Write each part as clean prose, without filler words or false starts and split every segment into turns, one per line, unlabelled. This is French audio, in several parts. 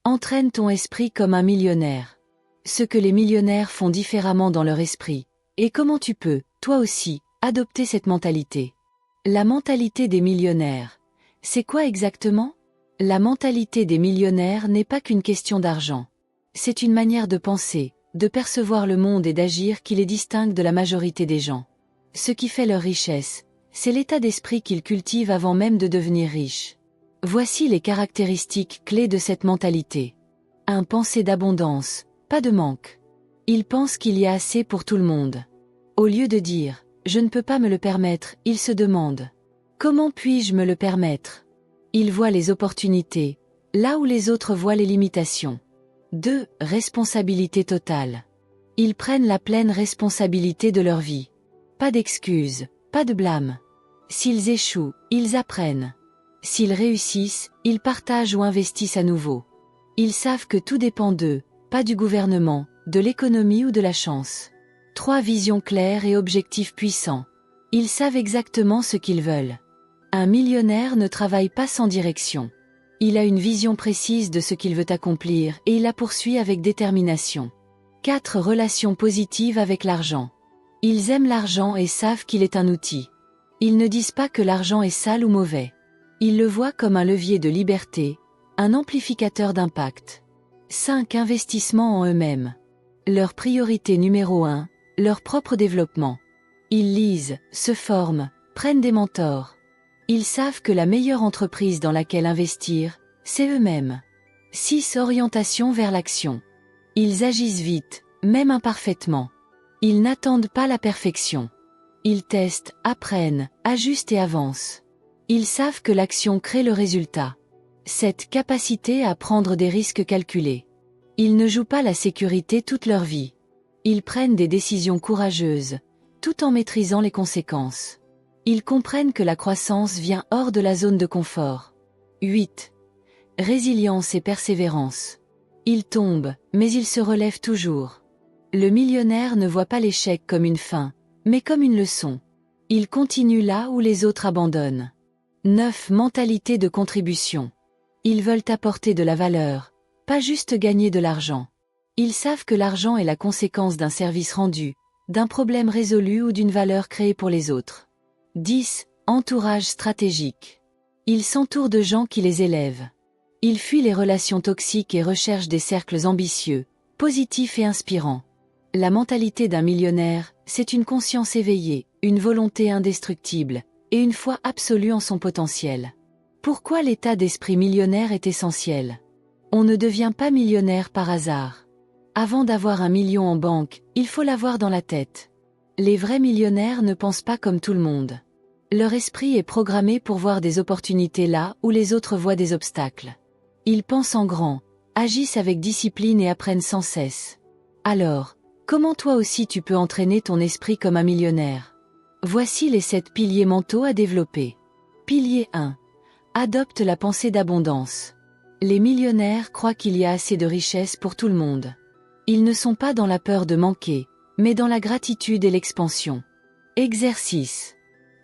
Entraîne ton esprit comme un millionnaire. Ce que les millionnaires font différemment dans leur esprit, et comment tu peux, toi aussi, adopter cette mentalité. La mentalité des millionnaires. C'est quoi exactement? La mentalité des millionnaires n'est pas qu'une question d'argent. C'est une manière de penser, de percevoir le monde et d'agir qui les distingue de la majorité des gens. Ce qui fait leur richesse, c'est l'état d'esprit qu'ils cultivent avant même de devenir riches. Voici les caractéristiques clés de cette mentalité. 1. Pensée d'abondance, pas de manque. Ils pensent qu'il y a assez pour tout le monde. Au lieu de dire « je ne peux pas me le permettre », ils se demandent « comment puis-je me le permettre ?» Ils voient les opportunités, là où les autres voient les limitations. 2. Responsabilité totale. Ils prennent la pleine responsabilité de leur vie. Pas d'excuses, pas de blâme. S'ils échouent, ils apprennent. S'ils réussissent, ils partagent ou investissent à nouveau. Ils savent que tout dépend d'eux, pas du gouvernement, de l'économie ou de la chance. 3. Vision claire et objectifs puissants. Ils savent exactement ce qu'ils veulent. Un millionnaire ne travaille pas sans direction. Il a une vision précise de ce qu'il veut accomplir et il la poursuit avec détermination. 4. Relations positives avec l'argent. Ils aiment l'argent et savent qu'il est un outil. Ils ne disent pas que l'argent est sale ou mauvais. Ils le voient comme un levier de liberté, un amplificateur d'impact. 5. Investissement en eux-mêmes. Leur priorité numéro 1, leur propre développement. Ils lisent, se forment, prennent des mentors. Ils savent que la meilleure entreprise dans laquelle investir, c'est eux-mêmes. 6. Orientation vers l'action. Ils agissent vite, même imparfaitement. Ils n'attendent pas la perfection. Ils testent, apprennent, ajustent et avancent. Ils savent que l'action crée le résultat. 7. Capacité à prendre des risques calculés. Ils ne jouent pas la sécurité toute leur vie. Ils prennent des décisions courageuses, tout en maîtrisant les conséquences. Ils comprennent que la croissance vient hors de la zone de confort. 8. Résilience et persévérance. Ils tombent, mais ils se relèvent toujours. Le millionnaire ne voit pas l'échec comme une fin, mais comme une leçon. Il continue là où les autres abandonnent. 9. Mentalité de contribution. Ils veulent apporter de la valeur, pas juste gagner de l'argent. Ils savent que l'argent est la conséquence d'un service rendu, d'un problème résolu ou d'une valeur créée pour les autres. 10. Entourage stratégique. Ils s'entourent de gens qui les élèvent. Ils fuient les relations toxiques et recherchent des cercles ambitieux, positifs et inspirants. La mentalité d'un millionnaire, c'est une conscience éveillée, une volonté indestructible, et une foi absolue en son potentiel. Pourquoi l'état d'esprit millionnaire est essentiel? On ne devient pas millionnaire par hasard. Avant d'avoir 1 million en banque, il faut l'avoir dans la tête. Les vrais millionnaires ne pensent pas comme tout le monde. Leur esprit est programmé pour voir des opportunités là où les autres voient des obstacles. Ils pensent en grand, agissent avec discipline et apprennent sans cesse. Alors, comment toi aussi tu peux entraîner ton esprit comme un millionnaire? Voici les 7 piliers mentaux à développer. Pilier 1. Adopte la pensée d'abondance. Les millionnaires croient qu'il y a assez de richesse pour tout le monde. Ils ne sont pas dans la peur de manquer, mais dans la gratitude et l'expansion. Exercice.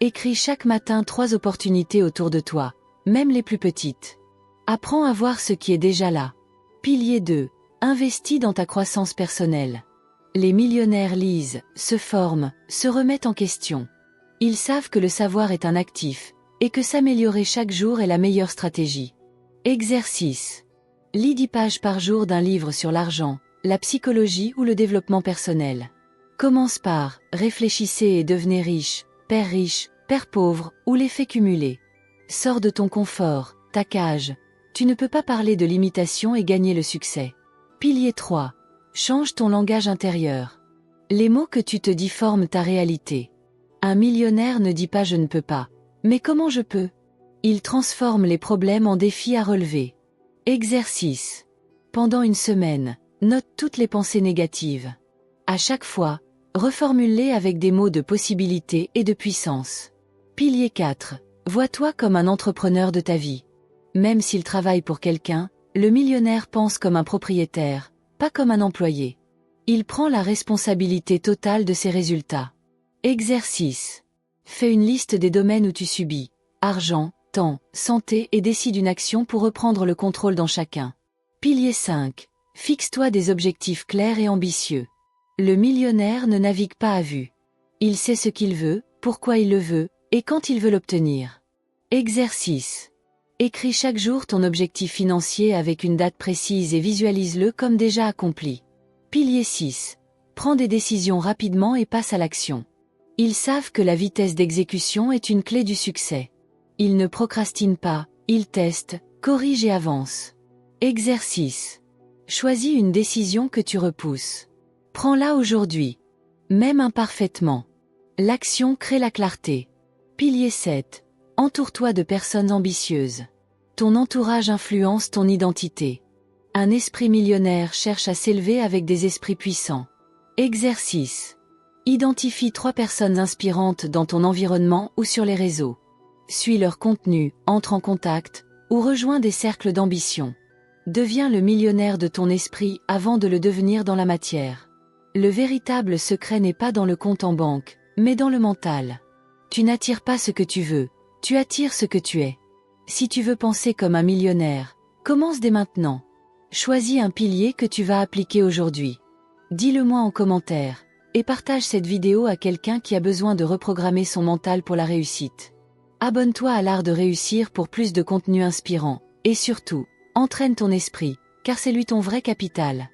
Écris chaque matin 3 opportunités autour de toi, même les plus petites. Apprends à voir ce qui est déjà là. Pilier 2. Investis dans ta croissance personnelle. Les millionnaires lisent, se forment, se remettent en question. Ils savent que le savoir est un actif, et que s'améliorer chaque jour est la meilleure stratégie. Exercice. Lis 10 pages par jour d'un livre sur l'argent, la psychologie ou le développement personnel. Commence par « Réfléchissez et devenez riche, père pauvre ou l'effet cumulé ». Sors de ton confort, ta cage. Tu ne peux pas parler de l'imitation et gagner le succès. Pilier 3. Change ton langage intérieur. Les mots que tu te dis forment ta réalité. Un millionnaire ne dit pas « je ne peux pas », mais « comment je peux ?» Il transforme les problèmes en défis à relever. Exercice. Pendant une semaine, note toutes les pensées négatives. À chaque fois, reformule-les avec des mots de possibilité et de puissance. Pilier 4. Vois-toi comme un entrepreneur de ta vie. Même s'il travaille pour quelqu'un, le millionnaire pense comme un propriétaire, pas comme un employé. Il prend la responsabilité totale de ses résultats. Exercice. Fais une liste des domaines où tu subis argent, temps, santé et décide une action pour reprendre le contrôle dans chacun. Pilier 5. Fixe-toi des objectifs clairs et ambitieux. Le millionnaire ne navigue pas à vue. Il sait ce qu'il veut, pourquoi il le veut, et quand il veut l'obtenir. Exercice. Écris chaque jour ton objectif financier avec une date précise et visualise-le comme déjà accompli. Pilier 6. Prends des décisions rapidement et passe à l'action. Ils savent que la vitesse d'exécution est une clé du succès. Ils ne procrastinent pas, ils testent, corrigent et avancent. Exercice. Choisis une décision que tu repousses. Prends-la aujourd'hui. Même imparfaitement. L'action crée la clarté. Pilier 7. Entoure-toi de personnes ambitieuses. Ton entourage influence ton identité. Un esprit millionnaire cherche à s'élever avec des esprits puissants. Exercice. Identifie 3 personnes inspirantes dans ton environnement ou sur les réseaux. Suis leur contenu, entre en contact, ou rejoins des cercles d'ambition. Deviens le millionnaire de ton esprit avant de le devenir dans la matière. Le véritable secret n'est pas dans le compte en banque, mais dans le mental. Tu n'attires pas ce que tu veux, tu attires ce que tu es. Si tu veux penser comme un millionnaire, commence dès maintenant. Choisis un pilier que tu vas appliquer aujourd'hui. Dis-le-moi en commentaire, et partage cette vidéo à quelqu'un qui a besoin de reprogrammer son mental pour la réussite. Abonne-toi à l'art de réussir pour plus de contenu inspirant, et surtout, entraîne ton esprit, car c'est lui ton vrai capital.